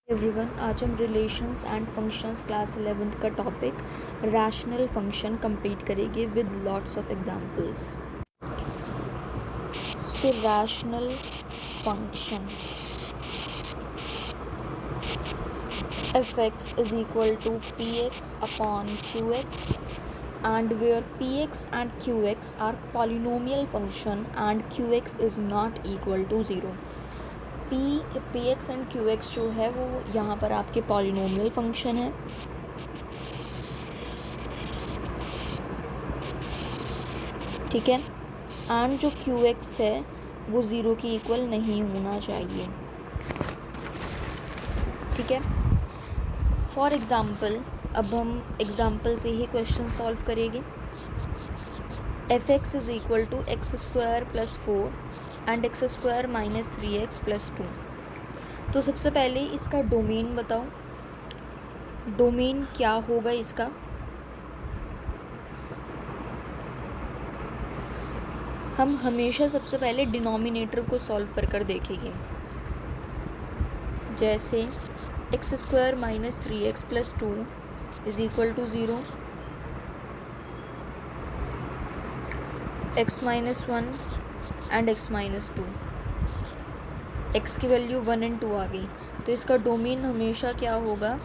Everyone, आज हम relations and functions class 11th का टॉपिक रैशनल फंक्शन कंप्लीट करेंगे with lots of examples. So rational function f(x) is equal to px upon qx and where px and qx are polynomial function and qx is not equal to 0। px and qx जो है वो यहाँ पर आपके polynomial function है, ठीक है। And जो qx है वो ज़ीरो की इक्वल नहीं होना चाहिए, ठीक है। फॉर एग्ज़ाम्पल, अब हम एग्ज़ाम्पल से ही क्वेश्चन सॉल्व करेंगे। f(x) is equal to x² + 4 and x² - 3x + 2। तो सबसे पहले इसका डोमेन बताओ, डोमेन क्या होगा इसका। हम हमेशा सबसे पहले डिनोमिनेटर को सॉल्व कर देखेंगे। जैसे x² - 3x + 2 is equal to 0, x - 1 and x - 2, x की वैल्यू 1 एंड 2 आ गई। तो इसका डोमेन हमेशा क्या होगा,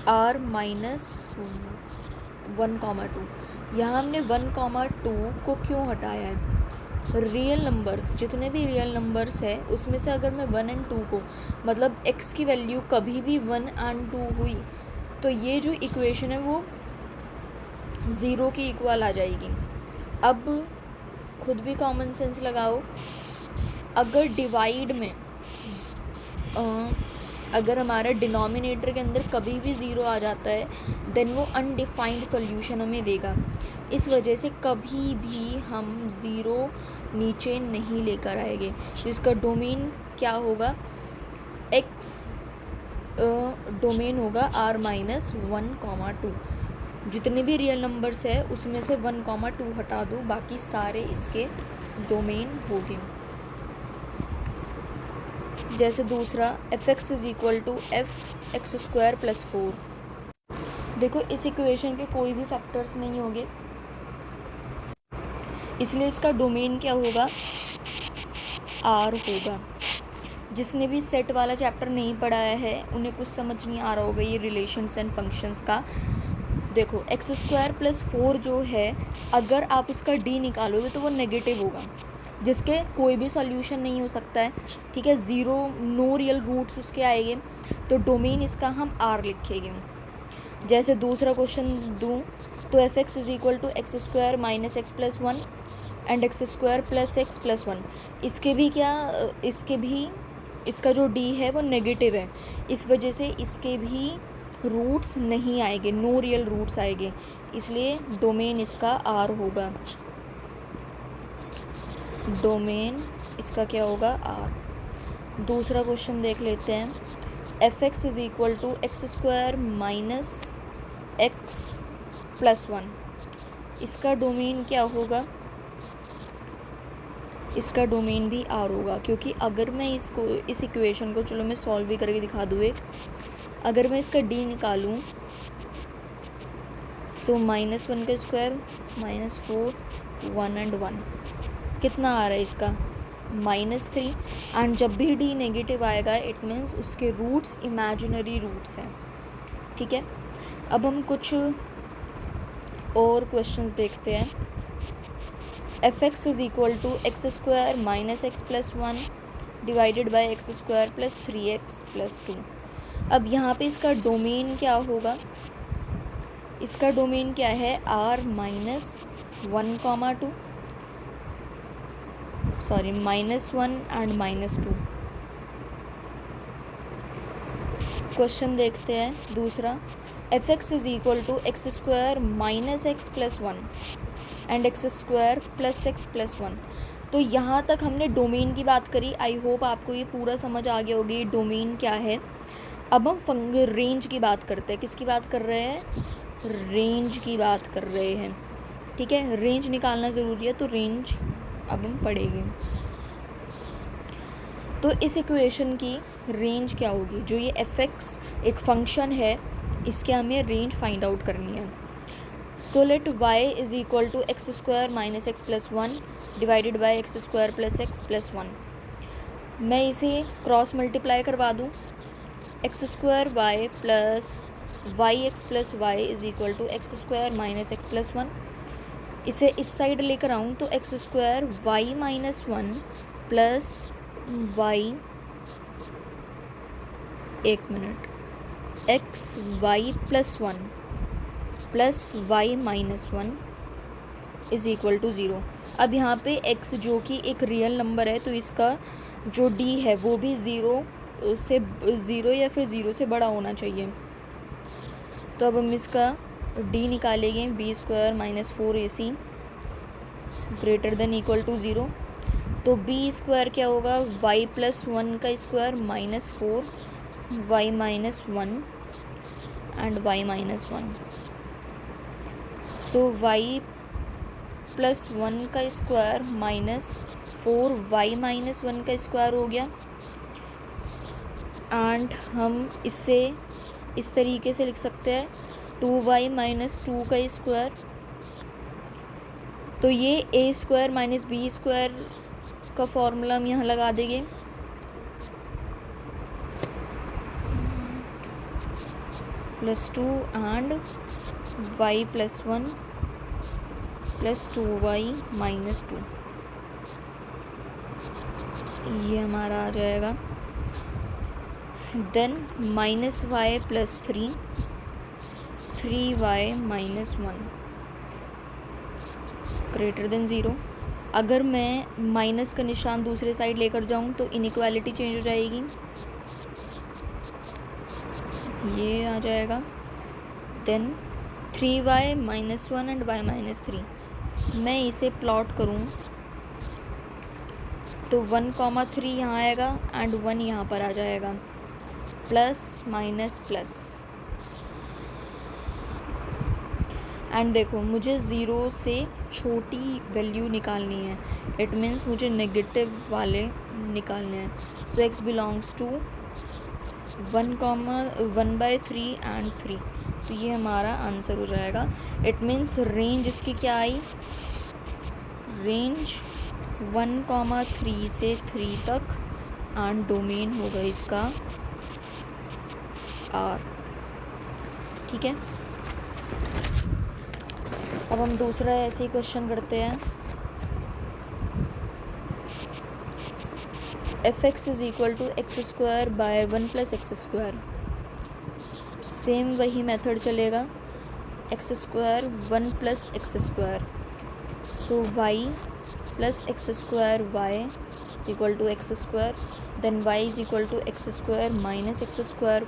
r - 1,2। यहाँ हमने 1,2 को क्यों हटाया है? रियल नंबर्स, जितने भी रियल नंबर्स है उसमें से अगर मैं 1 एंड 2 को, मतलब x की वैल्यू कभी भी 1 एंड 2 हुई तो ये जो इक्वेशन है वो 0 की इक्वल आ जाएगी। अब खुद भी कॉमन सेंस लगाओ, अगर डिवाइड में अगर हमारा डिनोमिनेटर के अंदर कभी भी 0 आ जाता है देन वो अनडिफाइंड सॉल्यूशन हमें देगा। इस वजह से कभी भी हम 0 नीचे नहीं लेकर आएंगे। तो इसका डोमेन क्या होगा, x डोमेन होगा r - 1,2। जितने भी रियल नंबर्स है उसमें से 1,2 हटा दो, बाकी सारे इसके डोमेन होंगे। जैसे दूसरा f(x) is equal to f(x² + 4। देखो इस इक्वेशन के कोई भी फैक्टर्स नहीं होंगे, इसलिए इसका डोमेन क्या होगा, r होगा। जिसने भी सेट वाला चैप्टर नहीं पढ़ाया है उन्हें कुछ समझ नहीं आ रहा होगा ये रिलेशंस एंड फंक्शंस का। देखो x² + 4 जो है, अगर आप उसका d निकालोगे तो वो नेगेटिव होगा, जिसके कोई भी सॉल्यूशन नहीं हो सकता है, ठीक है। 0, नो रियल रूट्स उसके आएंगे, तो डोमेन इसका हम r लिखेंगे। जैसे दूसरा क्वेश्चन दूँ तो f(x) is equal to x² - x + 1 and x² + x + 1। इसके भी क्या, इसके भी इसका जो d है वो नेगेटिव है, इस वजह से इसके भी रूट्स नहीं आएंगे, नो रियल रूट्स आएंगे, इसलिए डोमेन इसका r होगा। डोमेन इसका क्या होगा, r। दूसरा क्वेश्चन देख लेते हैं। f(x) is equal to x² - x + 1। इसका डोमेन क्या होगा, इसका डोमेन भी r होगा, क्योंकि अगर मैं इस इक्वेशन को, चलो मैं सॉल्व भी करके दिखा दूँ एक, अगर मैं इसका d निकालूँ सो -1 का स्क्वायर -4 1 एंड 1 कितना आ रहा है इसका, -3। एंड जब भी d नेगेटिव आएगा इट मीन्स उसके रूट्स इमेजिनरी रूट्स हैं, ठीक है। अब हम कुछ और क्वेश्चंस देखते हैं। f(x) is equal to x² - x + 1 divided by x² + 3x + 2। अब यहाँ पे इसका डोमेन क्या होगा, इसका डोमेन क्या है, r - 1,2 सॉरी -1 एंड -2। क्वेश्चन देखते हैं दूसरा। f(x) is equal to x² - x + 1 and x² + x + 1। तो यहाँ तक हमने डोमेन की बात करी। आई होप आपको ये पूरा समझ आ गया होगी डोमेन क्या है। अब हम रेंज की बात करते हैं। किसकी बात कर रहे हैं, रेंज की बात कर रहे हैं, ठीक है। रेंज निकालना ज़रूरी है, तो रेंज अब हम पढ़ेंगे। तो इस इक्वेशन की रेंज क्या होगी? जो ये f(x) एक फंक्शन है, इसके हमें रेंज फाइंड आउट करनी है। So let y is equal to x square minus x plus 1 divided by x square plus x plus 1। मैं इसे क्रॉस मल्टीप्लाई करवा दूँ। X square y plus y x plus y is equal to x square minus x plus 1। इसे इस side लेकर आऊँ तो x square y minus 1 plus y, एक minute, x y plus 1 plus y minus 1 is equal to 0। अब यहाँ पे x जो कि एक रियल नंबर है, तो इसका जो d है वो भी 0 या फिर 0 से बड़ा होना चाहिए। तो अब हम इसका d निकालेंगे, b square minus 4ac greater than equal to 0। तो बी स्क्वायर क्या होगा? y प्लस 1 का square minus 4 y minus 1 and y minus 1। So y plus 1 का स्क्वायर माइनस 4y माइनस 1 का स्क्वायर हो गया। एंड हम इसे इस तरीके से लिख सकते हैं 2y माइनस 2 का स्क्वायर। तो ये a square minus b square का फॉर्मूला हम यहाँ लगा देंगे। Plus 2 and y plus 1 plus 2y minus 2, ये हमारा आ जाएगा। Then minus y plus 3y minus 1 greater than 0। अगर मैं माइनस का निशान दूसरे साइड लेकर जाऊं तो इनइक्वालिटी चेंज हो जाएगी, ये आ जाएगा। Then 3y minus 1 and y minus 3। मैं इसे प्लॉट करूं तो 1,3 यहाँ आएगा एंड 1 यहाँ पर आ जाएगा, प्लस माइनस प्लस। एंड देखो मुझे 0 से छोटी वैल्यू निकालनी है, इट मीन्स मुझे नेगेटिव वाले निकालने हैं। So x belongs to 1,1/3 and 3। तो ये हमारा आंसर हो जाएगा। इट मीन्स रेंज इसकी क्या आई? रेंज 1,3 से 3 तक एंड डोमेन होगा इसका R। ठीक है, अब हम दूसरा ऐसे ही क्वेश्चन करते हैं। f(x) is equal to x square by 1 plus x square. Same वही मेथड चलेगा, x square 1 plus x square. So y plus x square y is equal to x square, then y is equal to x square minus x square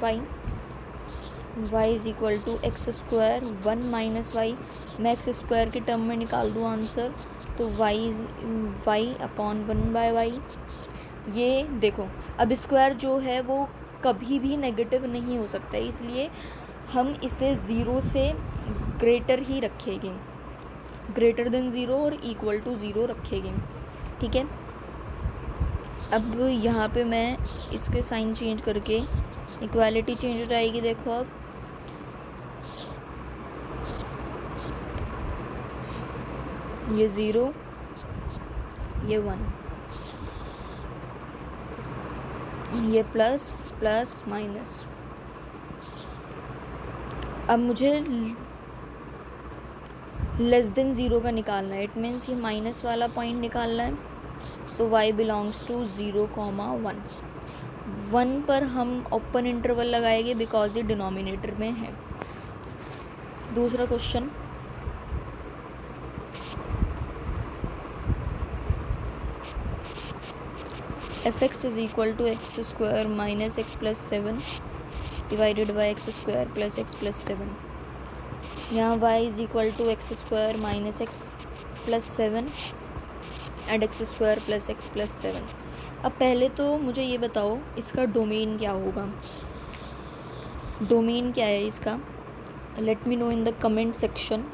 y is equal to x square 1 minus y। मैं x square की term में निकाल दूँ answer, तो y upon 1/y। ये देखो, अब square जो है वो कभी भी नेगेटिव नहीं हो सकता है, इसलिए हम इसे 0 से ग्रेटर ही रखेंगे, ग्रेटर देन 0 और इक्वल टू 0 रखेंगे। ठीक है, अब यहाँ पे मैं इसके साइन चेंज करके इक्वालिटी चेंज हो जाएगी। देखो अब ये 0, ये 1, ये प्लस प्लस माइनस। अब मुझे लेस देन 0 का निकालना है, इट मीन्स ये माइनस वाला पॉइंट निकालना है। So y belongs to 0,1। 1 पर हम ओपन इंटरवल लगाएंगे बिकॉज ये डिनोमिनेटर में है। दूसरा question, f(x) is equal to x square minus x plus 7 divided by x square plus x plus 7। यहाँ y is equal to x square minus x plus 7 and x square plus x plus 7। अब पहले तो मुझे ये बताओ इसका domain क्या होगा, डोमेन क्या है इसका? Let me know in the comment section.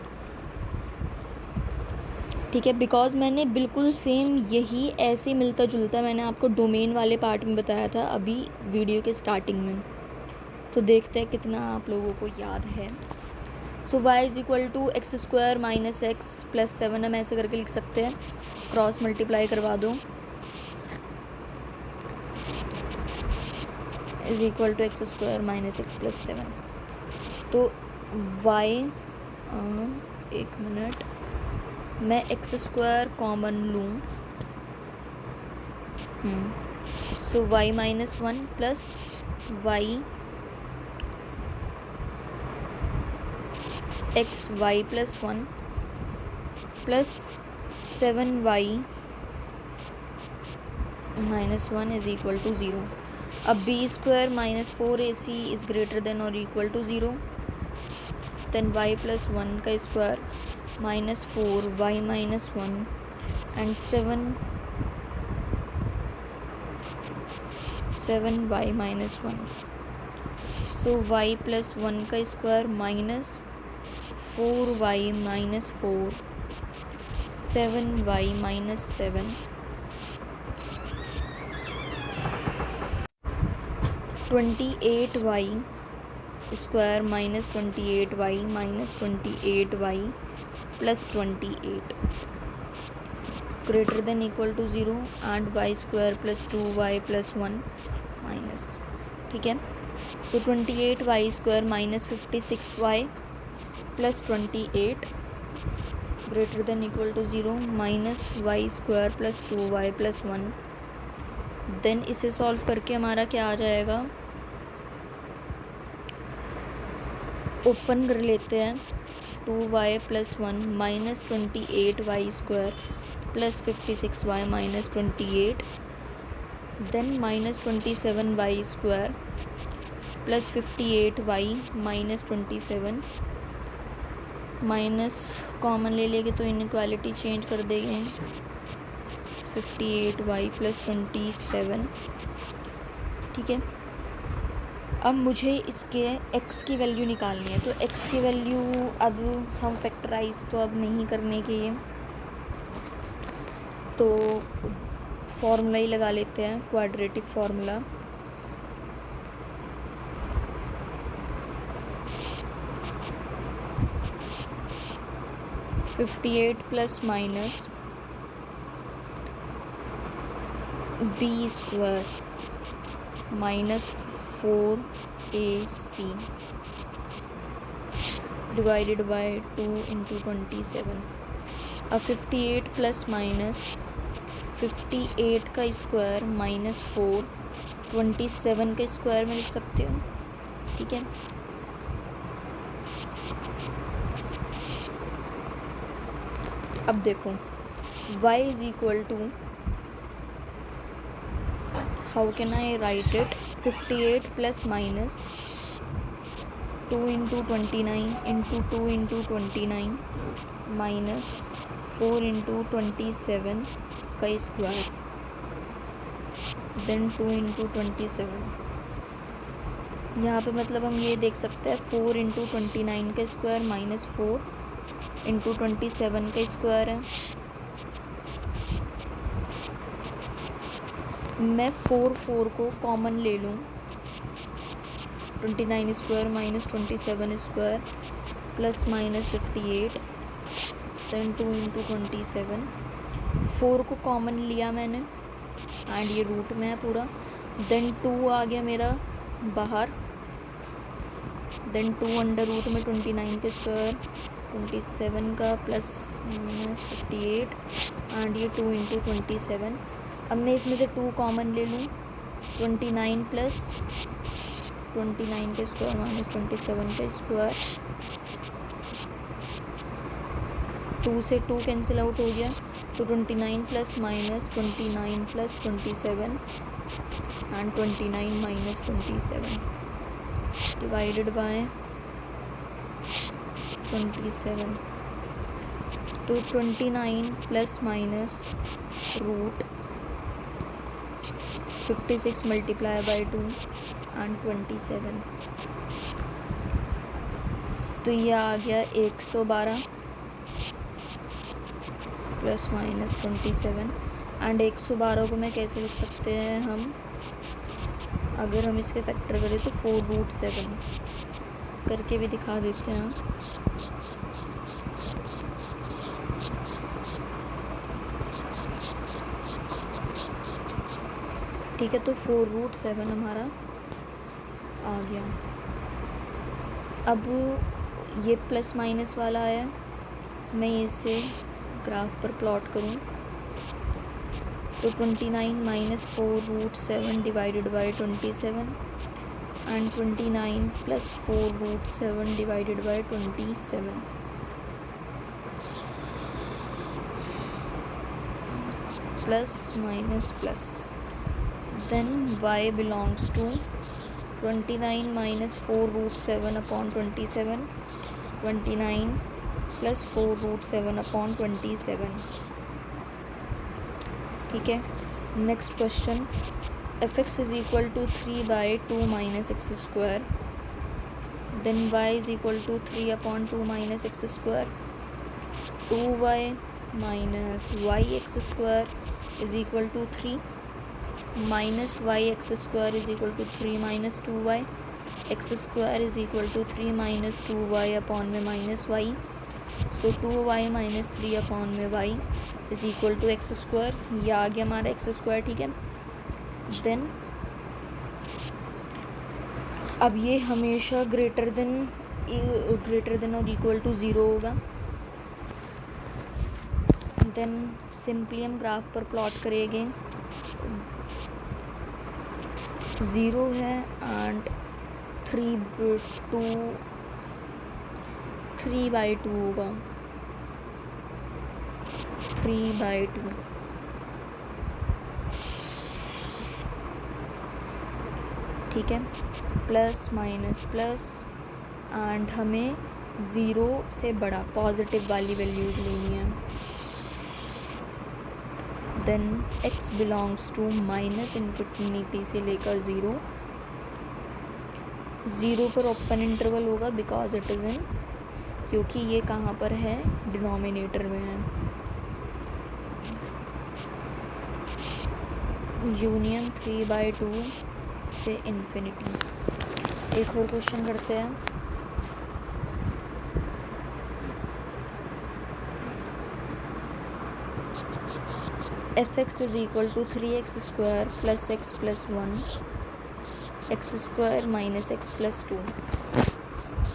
ठीक है, बिकॉज मैंने बिल्कुल सेम यही ऐसे मिलता जुलता मैंने आपको डोमेन वाले पार्ट में बताया था अभी वीडियो के स्टार्टिंग में। तो देखते हैं कितना आप लोगों को याद है। So y is equal to x square minus x plus 7 हम ऐसे करके लिख सकते हैं, क्रॉस मल्टीप्लाई करवा दो, is equal to x square minus x plus 7। तो y, एक मिनट, मैं एक्स स्क्वायर कॉमन लूँ, so y minus 1 plus y x y plus 1 plus 7y minus 1 is equal to 0। अब b square minus 4ac is greater than और equal to 0, then y plus 1 का square minus 4y minus 1 and 7y minus 1। So y plus 1 का square minus 4y minus 4, 7y minus 7, 28y square minus 28y minus 28y plus 28 greater than equal to 0 and y square plus 2y plus 1 minus. ठीक है, so 28y square minus 56y plus 28 greater than equal to 0 minus y square plus 2y plus 1। Then इसे solve करके हमारा क्या आ जाएगा, open कर लेते हैं, 2y plus 1 minus 28y square plus 56y minus 28, then minus 27y square plus 58y minus 27, minus common ले लेंगे तो इनइक्वालिटी चेंज कर देंगे, 58y प्लस 27। ठीक है, अब मुझे इसके x की वैल्यू निकालनी है। तो x की वैल्यू अब हम फैक्टराइज तो अब नहीं करने के लिए, तो फॉर्मूला ही लगा लेते हैं, quadratic formula. (58 plus minus b square minus 4ac divided by 2 into 27। अब 58 प्लस माइनस 58 का स्क्वायर माइनस 4 27 का स्क्वायर में लिख सकते हो। ठीक है, अब देखो y is equal to, how can I write it, 58 plus minus 2 into 29 into 2 into 29 minus 4 into 27 का स्क्वायर, देन 2 इंटू 27। यहाँ पे मतलब हम ये देख सकते हैं 4 इंटू 29 का स्क्वायर माइनस 4 इंटू 27 का स्क्वायर है। मैं 4 को कॉमन ले लूँ, 29 square minus 27 square plus minus 58, then 2 into 27। 4 को कॉमन लिया मैंने एंड ये रूट में है पूरा, देन 2 आ गया मेरा बाहर, देन 2 अंडर रूट में 29 का स्क्वायर 27 का प्लस माइनस 58 एंड ये 2 इंटू 27। अब मैं इसमें से 2 कॉमन ले लूँ, 29 प्लस 29 का स्क्वायर माइनस 27 का स्क्वायर, 2 से 2 कैंसिल आउट हो गया, तो 29 plus minus 29 plus 27 and 29 minus 27 divided by 27। तो 29 plus minus root 56 multiply by 2 and 27, तो ये आ गया 112 प्लस माइनस 27 एंड 112 को मैं कैसे लिख सकते हैं हम, अगर हम इसके फैक्टर करें तो 4√7 करके भी दिखा देते हैं। ठीक है, तो 4√7 हमारा आ गया। अब ये प्लस माइनस वाला है, मैं इसे ग्राफ पर प्लॉट करूं तो 29 minus 4√7 divided by 27 and 29 plus 4√7 divided by 27 plus minus plus, then y belongs to 29 minus 4√7 upon 27, 29 plus 4√7 upon 27। ठीक है, next question, fx is equal to 3/2 minus x square, then y is equal to 3 upon 2 minus x square, 2y minus yx square is equal to 3 minus yx square is equal to 3 minus 2y, x square is equal to 3 minus 2y upon में minus y, so 2y minus 3 upon में y is equal to x square, ये आ गया हमारा x square। ठीक है, then अब ये हमेशा ग्रेटर देन और इक्वल टू 0 होगा। देन सिंपली हम ग्राफ पर प्लॉट करेंगे, 0 है एंड 3/2 होगा, 3/2। ठीक है, प्लस माइनस प्लस एंड हमें 0 से बड़ा पॉजिटिव वाली वैल्यूज़ लेनी है। Then x belongs to minus infinity से लेकर 0 पर ओपन इंटरवल होगा बिकॉज इट इज़ इन, क्योंकि ये कहाँ पर है, डिनोमिनेटर में है। यूनियन 3/2 से इन्फिनिटी। एक और क्वेश्चन करते हैं, fx is equal to 3x square plus x plus 1, x square minus x plus 2।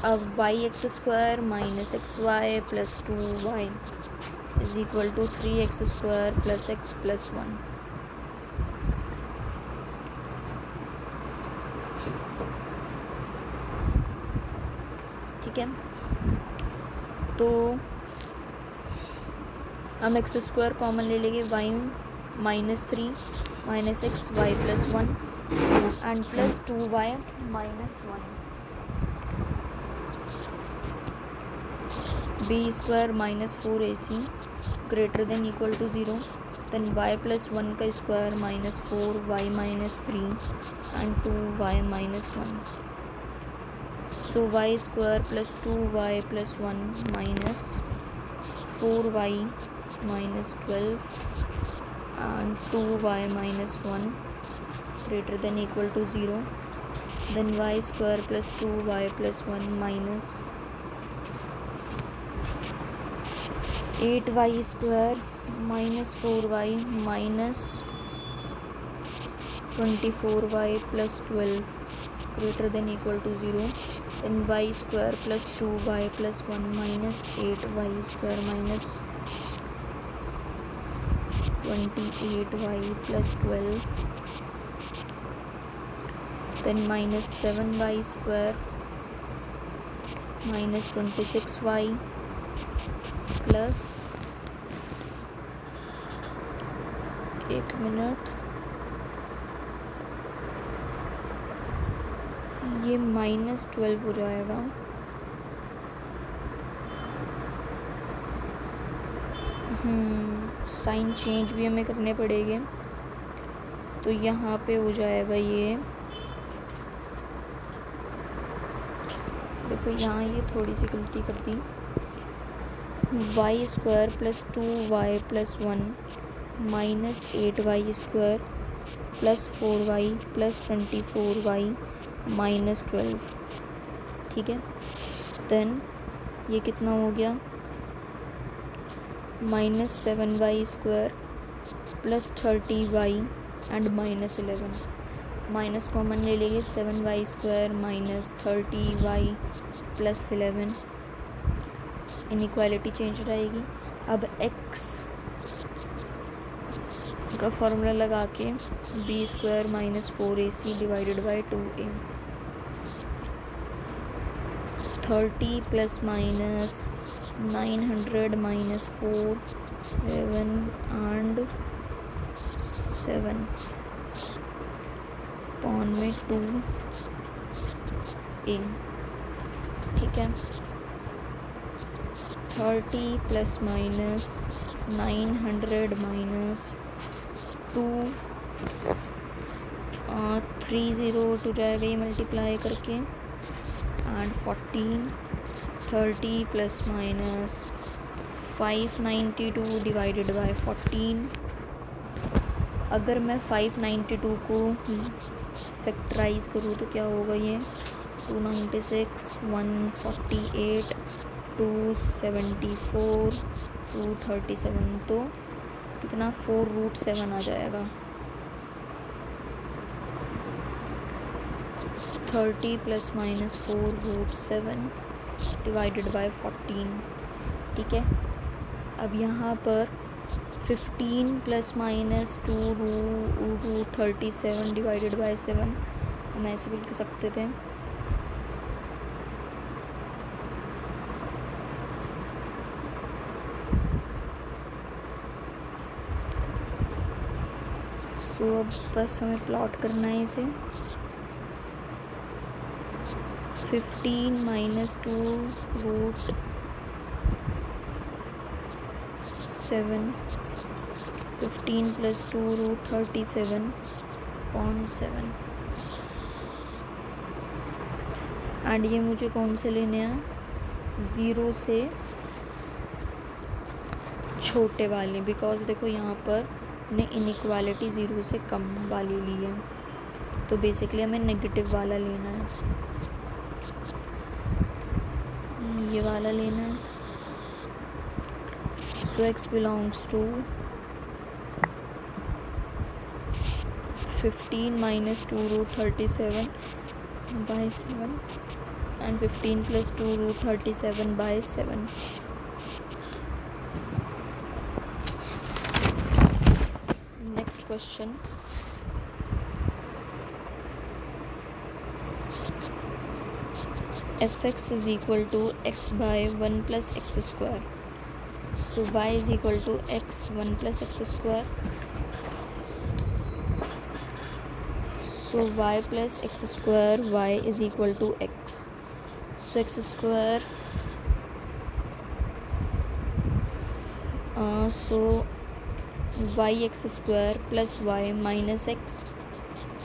अब yx square minus xy plus 2y is equal to 3x square plus x plus 1। ठीक है, तो हम एक्स स्क्वायर कॉमन ले लेंगे, y minus 3 minus x y plus 1 and plus 2y minus 1, B square minus 4ac greater than equal to 0, then y plus 1 का square minus 4y minus 3 and 2y minus 1, so y square plus 2y plus 1 minus 4y minus 12 and 2y minus 1 greater than equal to 0, then y square plus 2y plus 1 minus 8y square minus 4y minus 24y plus 12 greater than equal to 0, then y square plus 2y plus 1 minus 8y square minus 28y plus 12, then minus 7y square minus 26y plus, एक minute, ये minus 12 हो जाएगा। Sign change भी हमें करने पड़ेंगे, तो यहाँ पे हो जाएगा ये, देखो यहाँ ये थोड़ी सी गलती कर दी, y square plus 2y plus 1 minus 8y square plus 4y plus 24y minus 12। ठीक है, देन ये कितना हो गया, minus 7y square plus 30y and minus 11। Minus common ले लेंगे, 7y square minus 30y plus 11, inequality change रहेगी। अब x का फॉर्मूला लगा के b square minus 4ac divided by 2a, 30 plus minus 900 minus 4 11 and 7 pawn में 2a। ठीक है, 30 प्लस माइनस 900 माइनस 2 3 0 टू जाएगा ये मल्टीप्लाई करके, and 14 30 plus minus 592 divided by 14। अगर मैं 592 को फैक्टराइज करूँ तो क्या होगा, ये 296 148 274 237, तो कितना 4√7 आ जाएगा। 30 प्लस माइनस 4√7 डिवाइडेड बाय 14। ठीक है, अब यहाँ पर 15 प्लस माइनस 2√37 डिवाइडेड बाय 7 हम ऐसे भी लिख सकते थे। सो अब बस हमें प्लॉट करना है इसे। 15 माइनस 2√7, 15 प्लस 2√37.7, एंड ये मुझे कौन से लेने हैं, 0 से छोटे वाले, बिकॉज देखो यहाँ पर ने इनइक्वालिटी 0 से कम वाली ली है, तो बेसिकली हमें नेगेटिव वाला लेना है, ये वाला लेना है। सो x बिलोंग्स टू 15 माइनस 2√37 by 7 and 15 plus 2√37 by 7। Next question, fx is equal to x by 1 plus x square. So y is equal to x 1 plus x square. So y plus x square, y is equal to x. So x square, so yx square plus y minus x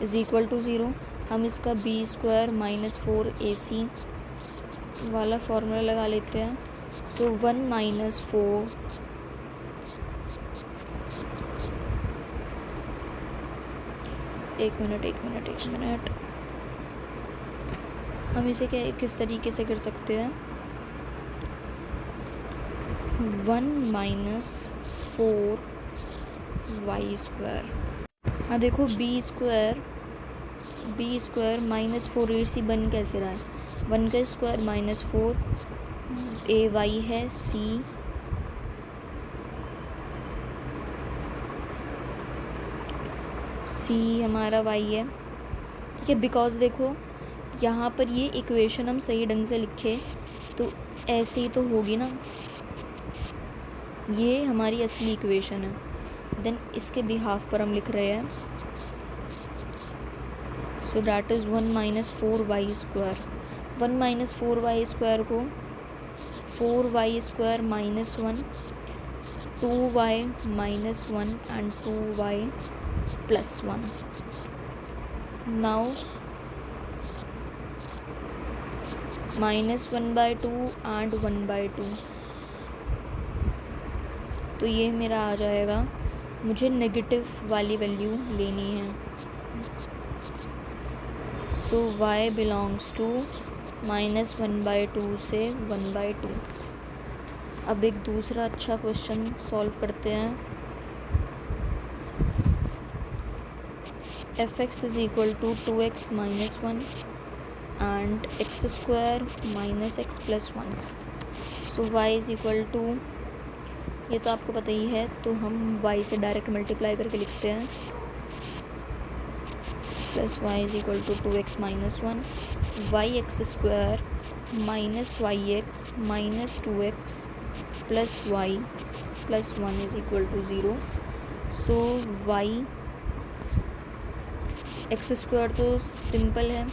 is equal to 0। हम इसका b square minus 4ac वाला formula लगा लेते हैं। सो 1 minus 4 एक minute हम इसे क्या किस तरीके से कर सकते हैं, 1 माइनस 4y स्क्वायर। हाँ देखो b स्क्वायर माइनस 4ac बन कैसे रहा है, 1 का स्क्वायर माइनस 4, ay है, c हमारा y है। ठीक है, बिकॉज देखो यहाँ पर ये इक्वेशन हम सही ढंग से लिखे तो ऐसे ही तो होगी ना, ये हमारी असली इक्वेशन है। देन इसके बिहाफ पर हम लिख रहे हैं, so that is 1 minus 4y square. 1 minus 4y square को 4y square minus 1, 2y minus 1 and 2y plus 1। Now -1/2 and 1/2, तो ये मेरा आ जाएगा, मुझे नेगेटिव वाली वैल्यू लेनी है। सो y बिलोंग्स टू -1/2 से 1/2। अब एक दूसरा अच्छा क्वेश्चन सॉल्व करते हैं। fx is equal to 2x - 1 and x² - x + 1। So y is equal to, ये तो आपको पता ही है, तो हम y से डायरेक्ट मल्टीप्लाई करके लिखते हैं, plus y is equal to 2x - 1 yx² - yx - 2x plus y plus 1 is equal to 0। So y x² तो सिंपल है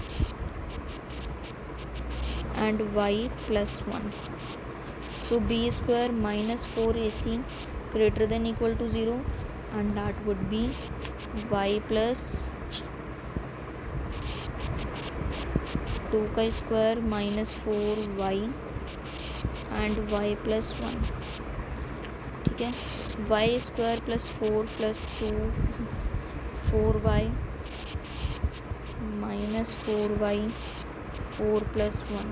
and y plus 1। So b² - 4ac greater than equal to 0 and that would be y plus 2 का square -4y and y plus 1। ठीक है, y² plus 4 plus 2 4y -4y 4 plus 1।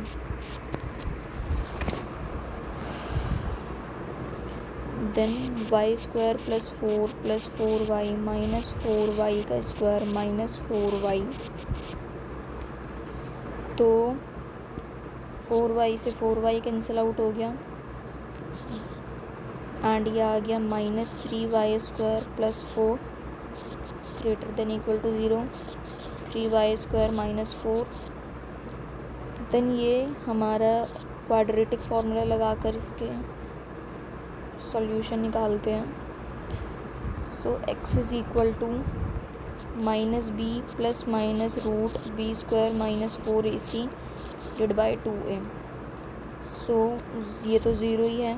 Then y² plus 4 plus 4y -4y का square -4y। तो 4y से 4y cancel out हो गया and ये आ गया -3y² plus 4 greater than equal to 0, 3y² - 4। Then ये हमारा क्वाड्रेटिक फार्मूला लगाकर इसके सॉल्यूशन निकालते हैं। So x is equal to -b plus minus root b² - 4ac divided by 2a। So ये तो 0 ही है,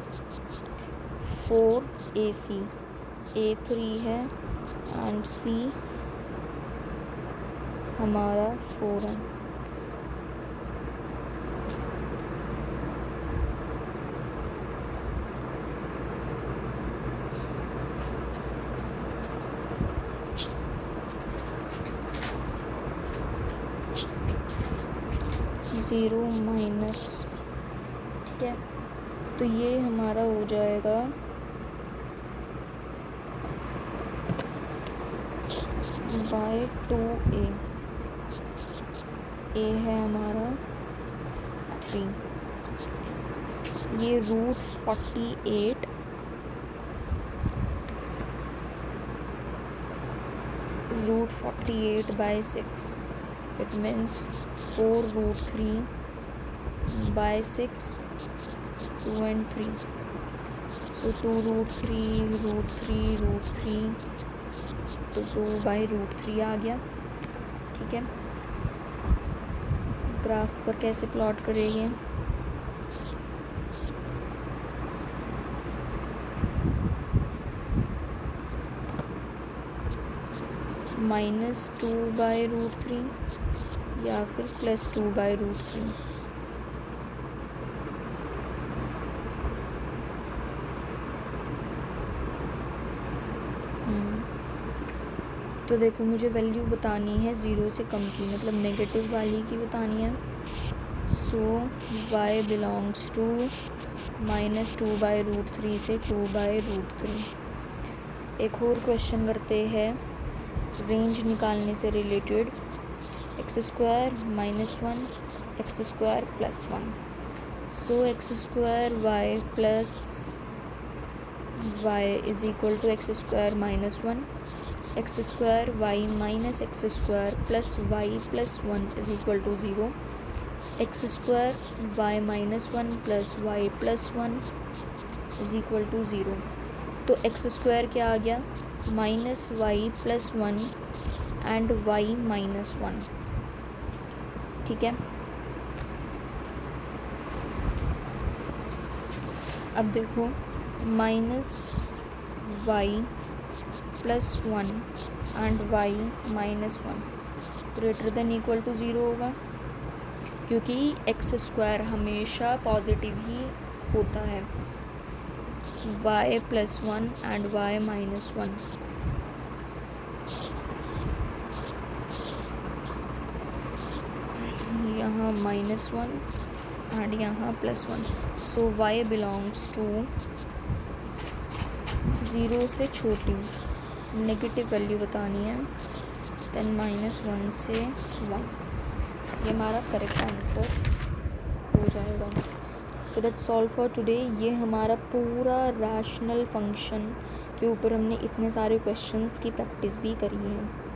4ac a 3 है एंड c हमारा 4 है। ज़ीरो माइनस, ठीक है, तो ये हमारा हो जाएगा बाय 2a। a है हमारा 3, ये √48 √48 / 6, it means 4√3 / 6, 2 and 3। so 2√3 √3 √3, तो 2/√3 आ गया। ठीक है, ग्राफ पर कैसे प्लॉट करेंगे, -2/√3 या फिर +2/√3। तो देखो मुझे वैल्यू बतानी है 0 से कम की, मतलब नेगेटिव वाली की बतानी है। सो y बिलोंग्स टू -2/√3 से 2/√3। एक और क्वेश्चन करते हैं रेंज निकालने से related, x² - 1 x² + 1। So x² y plus y is equal to x² - 1 x² y - x² plus y plus 1 is equal to 0, x² y - 1 plus y plus 1 is equal to 0। तो x² क्या आ गया, -y plus 1 and y - 1। ठीक है, अब देखो -y plus 1 and y - 1 greater than equal to 0 होगा, क्योंकि x² हमेशा पॉजिटिव ही होता है। y plus 1 and y minus 1. यहाँ -1 and यहाँ +1. So y belongs to 0 से छोटी, नेगेटिव वैल्यू बतानी है, देन -1 से 1. ये हमारा करेक्ट आंसर हो जाएगा. So let's solve for today. ये हमारा पूरा रैशनल फंक्शन के ऊपर हमने इतने सारे क्वेश्चंस की प्रैक्टिस भी करी है.